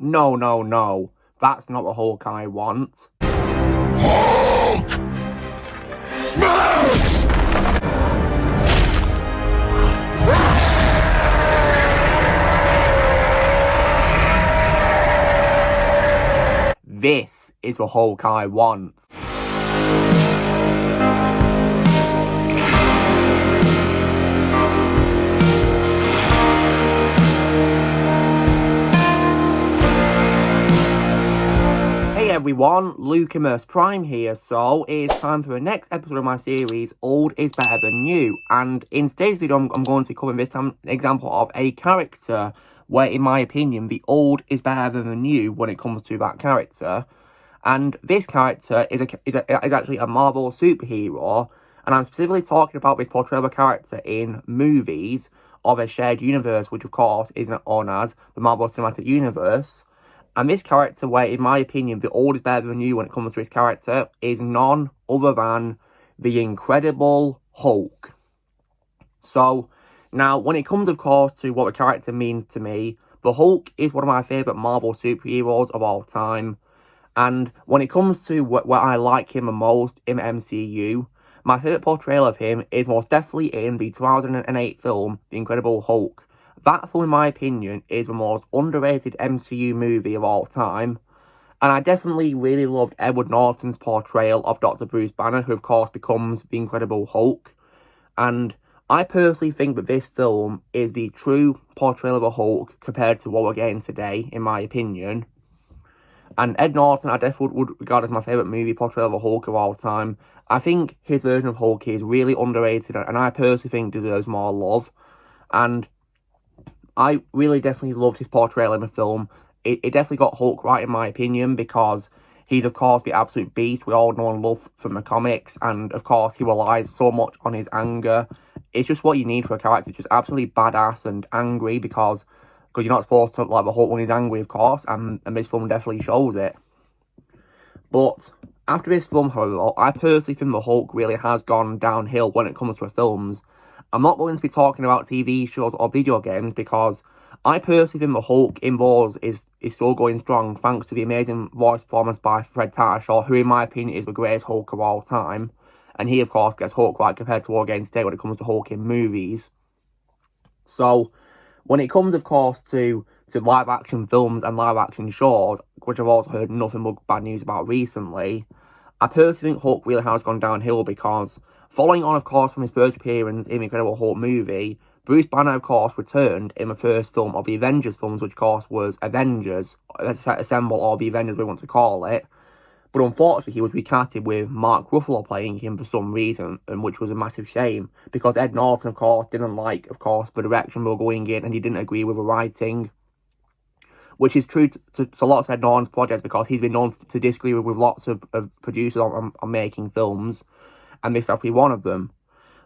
No, no, no. That's not the Hulk I want. Hulk! Smash! This is the Hulk I want. Hey everyone, Lucimus Prime here, so it's time for the next episode of my series, Old is Better Than New, and in today's video I'm going to be covering this time an example of a character where, in my opinion, the old is better than the new when it comes to that character. And this character is actually a Marvel superhero, and I'm specifically talking about this portrayal of a character in movies of a shared universe, which of course is known as the Marvel Cinematic Universe. And this character, where, in my opinion, the old is better than new when it comes to this character, is none other than the Incredible Hulk. So, now, when it comes, of course, to what the character means to me, the Hulk is one of my favourite Marvel superheroes of all time. And when it comes to what I like him the most in the MCU, my favourite portrayal of him is most definitely in the 2008 film, The Incredible Hulk. That film, in my opinion, is the most underrated MCU movie of all time. And I definitely really loved Edward Norton's portrayal of Dr. Bruce Banner, who of course becomes the Incredible Hulk. And I personally think that this film is the true portrayal of a Hulk compared to what we're getting today, in my opinion. And Ed Norton, I definitely would regard as my favourite movie portrayal of a Hulk of all time. I think his version of Hulk is really underrated, and I personally think deserves more love. And I really definitely loved his portrayal in the film. It definitely got Hulk right, in my opinion, because he's, of course, the absolute beast we all know and love from the comics. And, of course, he relies so much on his anger. It's just what you need for a character, just absolutely badass and angry, because you're not supposed to like the Hulk when he's angry, of course, and this film definitely shows it. But after this film, however, I personally think the Hulk really has gone downhill when it comes to the films. I'm not going to be talking about TV shows or video games, because I personally think the Hulk indoors is still going strong thanks to the amazing voice performance by Fred Tatasciore, who in my opinion is the greatest Hulk of all time. And he, of course, gets Hulk right compared to what we're getting today when it comes to Hulk in movies. So, when it comes, of course, to live-action films and live-action shows, which I've also heard nothing but bad news about recently, I personally think Hulk really has gone downhill, because following on, of course, from his first appearance in the Incredible Hulk movie, Bruce Banner, of course, returned in the first film of the Avengers films, which, of course, was Avengers Assemble, or the Avengers we want to call it. But unfortunately, he was recasted with Mark Ruffalo playing him for some reason, and which was a massive shame, because Ed Norton, of course, didn't like, of course, the direction we were going in, and he didn't agree with the writing. Which is true to lots of Ed Norton's projects, because he's been known to disagree with lots of producers on making films, and this is actually one of them.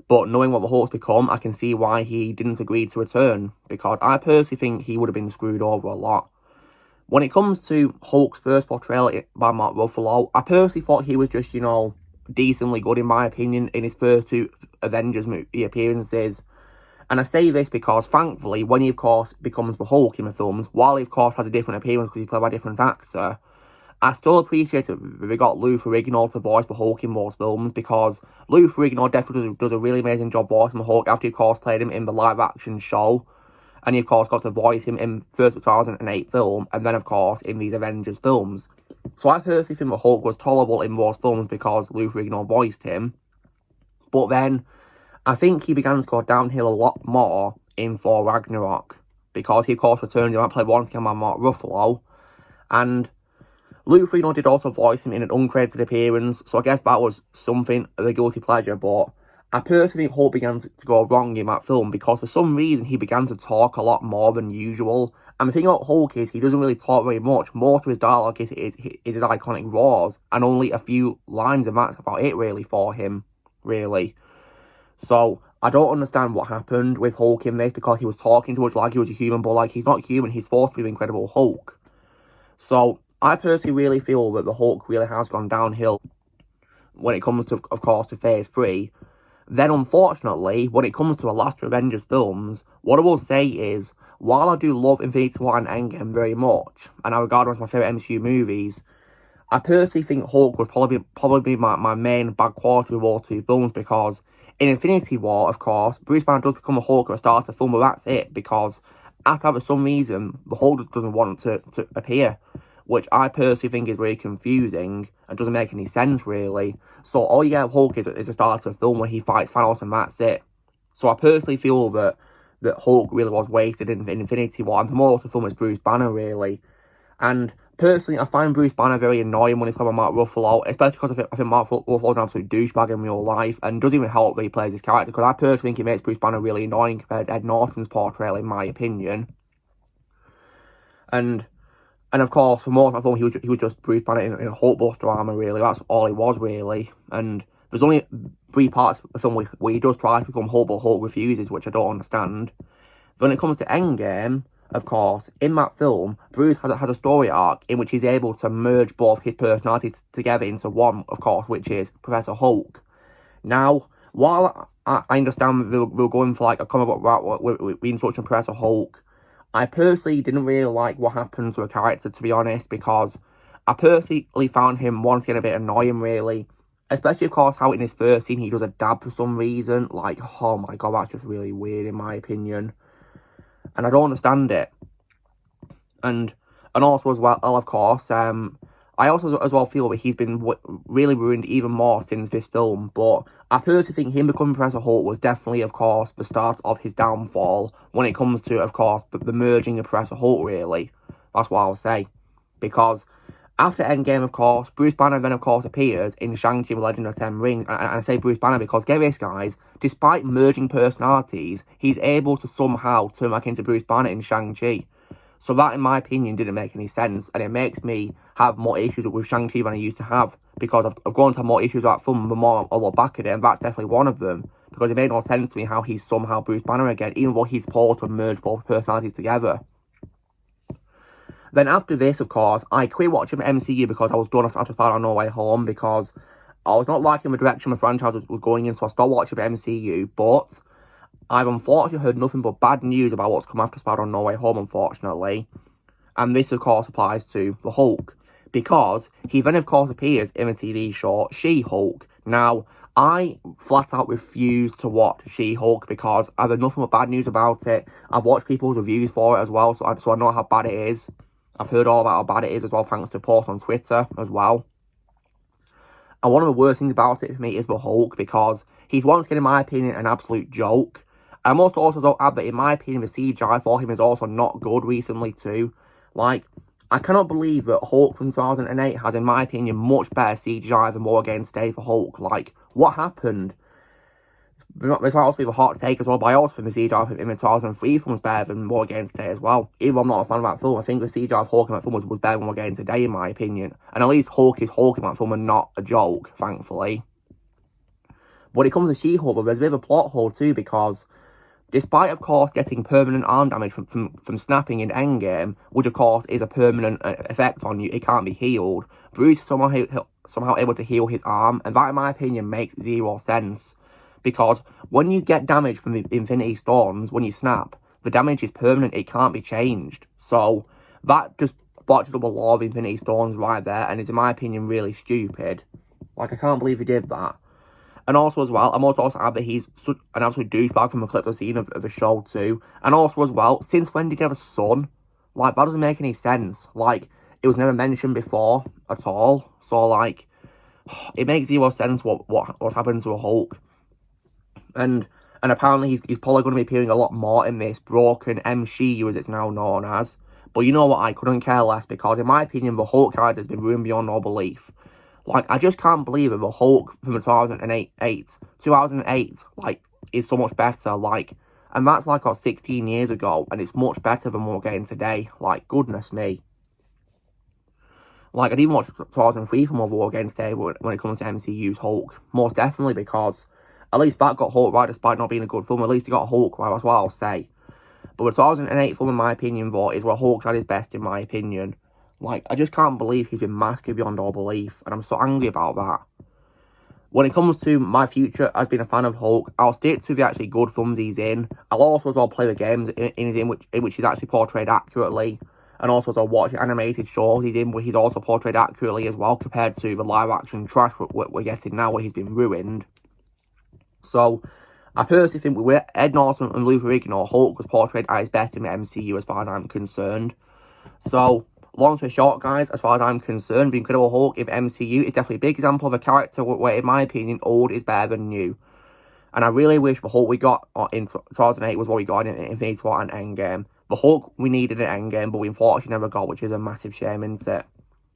But knowing what the Hulk's become, I can see why he didn't agree to return, because I personally think he would have been screwed over a lot. When it comes to Hulk's first portrayal by Mark Ruffalo, I personally thought he was just, decently good, in my opinion, in his first two Avengers movie appearances. And I say this because, thankfully, when he, of course, becomes the Hulk in the films, while he, of course, has a different appearance because he's played by a different actor, I still appreciate that we got Lou Ferrigno to voice the Hulk in those films, because Lou Ferrigno definitely does a really amazing job voicing the Hulk after he, of course, played him in the live-action show. And he, of course, got to voice him in first 2008 film, and then, of course, in these Avengers films. So I personally think the Hulk was tolerable in those films because Lou Ferrigno voiced him. But then, I think he began to go downhill a lot more in Thor Ragnarok, because he, of course, returned and played once again by Mark Ruffalo. And Lou Ferrigno did also voice him in an uncredited appearance, so I guess that was something of a guilty pleasure, but I personally think Hulk began to go wrong in that film, because for some reason he began to talk a lot more than usual. And the thing about Hulk is he doesn't really talk very much. Most of his dialogue is his iconic roars, and only a few lines, and that's about it really for him, really. So I don't understand what happened with Hulk in this, because he was talking too much like he was a human, but like he's not human, he's supposed to be the Incredible Hulk. So I personally really feel that the Hulk really has gone downhill when it comes to, of course, to Phase 3. Then, unfortunately, when it comes to the last Avengers films, what I will say is, while I do love Infinity War and Endgame very much, and I regard them as my favourite MCU movies, I personally think Hulk would probably be my main bad quality with all two films, because in Infinity War, of course, Bruce Banner does become a Hulk at the start of the film, but that's it, because after that, for some reason, the Hulk just doesn't want to appear, which I personally think is really confusing and doesn't make any sense, really. So all you get of Hulk is the start of the film where he fights Thanos, and that's it. So I personally feel that Hulk really was wasted in Infinity War, and the more of the film is Bruce Banner, really. And personally, I find Bruce Banner very annoying when he's played by Mark Ruffalo, especially because I think Mark Ruffalo's an absolute douchebag in real life, and doesn't even help that he plays his character, because I personally think it makes Bruce Banner really annoying compared to Ed Norton's portrayal, in my opinion. And of course, for most of the film, he was just Bruce Banner in a Hulkbuster armour, really. That's all he was, really. And there's only 3 parts of the film where he does try to become Hulk, but Hulk refuses, which I don't understand. But when it comes to Endgame, of course, in that film, Bruce has a story arc in which he's able to merge both his personalities together into one, of course, which is Professor Hulk. Now, while I understand we're going for like a comic book route with reintroduction of Professor Hulk, I personally didn't really like what happened to a character, to be honest, because I personally found him once again a bit annoying, really. Especially, of course, how in his first scene he does a dab for some reason. Like, oh my god, that's just really weird, in my opinion. And I don't understand it. And also as well, of course, I also as well feel that he's been really ruined even more since this film. But I personally think him becoming Professor Hulk was definitely, of course, the start of his downfall when it comes to, of course, the merging of Professor Hulk, really. That's what I'll say. Because after Endgame, of course, Bruce Banner then, of course, appears in Shang-Chi: The Legend of the Ten Rings. And I say Bruce Banner because, get this, guys, despite merging personalities, he's able to somehow turn back into Bruce Banner in Shang-Chi. So that, in my opinion, didn't make any sense, and it makes me have more issues with Shang-Chi than I used to have, because I've grown to have more issues with that film the more I look back at it, and that's definitely one of them, because it made no sense to me how he's somehow Bruce Banner again, even though he's supposed to merge both personalities together. Then after this, of course, I quit watching MCU because I was done after Spider-Man No Way Home, because I was not liking the direction the franchise was going in, so I stopped watching MCU, but I've unfortunately heard nothing but bad news about what's come after Spider-Man No Way Home, unfortunately. And this, of course, applies to the Hulk, because he then, of course, appears in the TV show She-Hulk. Now, I flat out refuse to watch She-Hulk because I've heard nothing but bad news about it. I've watched people's reviews for it as well, so I know how bad it is. I've heard all about how bad it is as well, thanks to posts on Twitter as well. And one of the worst things about it for me is the Hulk, because he's once again, in my opinion, an absolute joke. I must also add that, in my opinion, the CGI for him is also not good recently too. Like, I cannot believe that Hulk from 2008 has, in my opinion, much better CGI than what we're getting today for Hulk. Like, what happened? This might also be a hot take as well, but I also think the CGI in the 2003 film was better than what we're getting today as well. Even though I'm not a fan of that film, I think the CGI of Hulk in that film was better than what we're getting today, in my opinion. And at least Hulk is Hulk in that film and not a joke, thankfully. When it comes to She-Hulk, there's a bit of a plot hole too, because despite, of course, getting permanent arm damage from snapping in Endgame, which, of course, is a permanent effect on you, it can't be healed, Bruce is somehow able to heal his arm, and that, in my opinion, makes zero sense. Because when you get damage from the Infinity Stones, when you snap, the damage is permanent, it can't be changed. So, that just botches up a lot of Infinity Stones right there, and is, in my opinion, really stupid. Like, I can't believe he did that. And also as well, I must also add that he's such an absolute douchebag from the clip I've seen of the show too. And also as well, since when did he have a son? Like, that doesn't make any sense. Like, it was never mentioned before at all. So, like, it makes zero sense what's happened to a Hulk. And apparently he's probably going to be appearing a lot more in this broken MCU, as it's now known as. But you know what, I couldn't care less, because in my opinion, the Hulk character has been ruined beyond all belief. Like, I just can't believe that the Hulk from 2008, like, is so much better, like, and that's, like, 16 years ago, and it's much better than what we're getting today. Like, goodness me. Like, I'd even watch 2003 from what we're getting today when it comes to MCU's Hulk. Most definitely, because at least that got Hulk right, despite not being a good film. At least it got Hulk right, that's what I'll say. But the 2008 film, in my opinion, though, is where Hulk's at his best, in my opinion. Like, I just can't believe he's been massacred beyond all belief, and I'm so angry about that. When it comes to my future as being a fan of Hulk, I'll stick to the actually good films he's in. I'll also as well play the games in which he's actually portrayed accurately. And also as well watch animated shows he's in where he's also portrayed accurately as well, compared to the live action trash we're getting now where he's been ruined. So, I personally think with Ed Norton and Lou Ferrigno, Hulk was portrayed at his best in the MCU as far as I'm concerned. So, long story short, guys, as far as I'm concerned, The Incredible Hulk in the MCU is definitely a big example of a character where, in my opinion, old is better than new. And I really wish the Hulk we got in 2008 was what we got in Infinity War and Endgame. The Hulk we needed in Endgame, but we unfortunately never got, which is a massive shame, isn't it?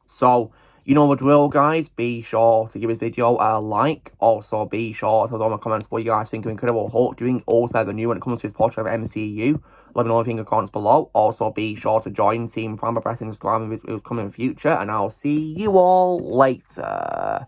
So, you know the drill, guys. Be sure to give this video a like. Also, be sure to tell all my comments what you guys think of Incredible Hulk doing old better than new when it comes to his portrait of MCU. Let me know if you think in the comments below. Also, be sure to join Team Prime by pressing subscribe if it was coming in the future. And I'll see you all later.